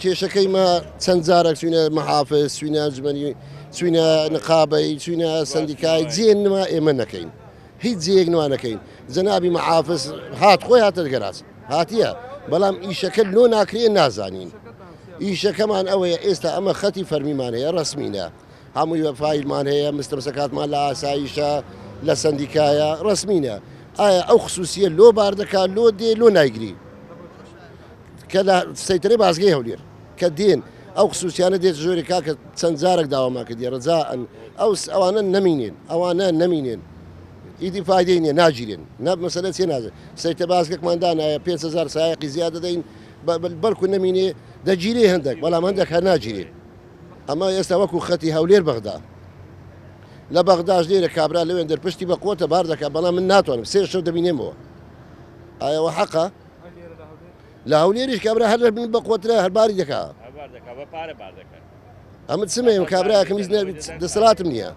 کێشەکەیمە چەند جارێک چوینە مەحافز چوینە ئەنجومەنی چوینە نقابەی چوینە سەندیکای جێنما ئێمە نەکەین هیچ جێیەک نوا نەکەین جەنابی مەحافز هات خۆی هاتە گەراج هاتیە بەڵام ئیشەکە لۆ ناکرێ نازانین ئیشەکەمان ئەوەیە ئێستا ئەمە خەتی فەرمیمان هەیە ڕسمینە هەمووی وەفایلمان هەیە مستەمسەکاتمان لە ئاساییشە لە سەندیکایە ڕسمینە ئایا ئەو خصوصیە لۆ بار دەکات لۆ دێ لۆ نایگری کە لە سەیترێ بازگەی هەولێر کە دێن ئەو خصوصیانە دێت ژۆری کاکە چەند جارێک داواما کردی ڕجاءن ئەوانە نەمینێن ئەوانە نەمینێن ئیدی فایدەی نییە ناگیرێن مەسەلە چێ نازێت سەیتە بازگەکماندانایە 5,000 سایقی زیادە دەین بەڵکو نەمینێ دەگیرێ هەندێک بەڵام هەندێک هەر ناگیرێ ئەمە ئێستا وەکو خەتی هەولێر بەغدا لە بەغداش لێرە کابرا لەوێن دەرپشتی بە قوتە بار دەکات بەڵام من ناتوانم سێ شەو دەبینێمەوە ئایەوە حەقە لە هەولێریش کابرا هەر بن بە قوترە هەرباری دەکات ئەمە چمێ کابراکەمیز دەسەڵاتم نییە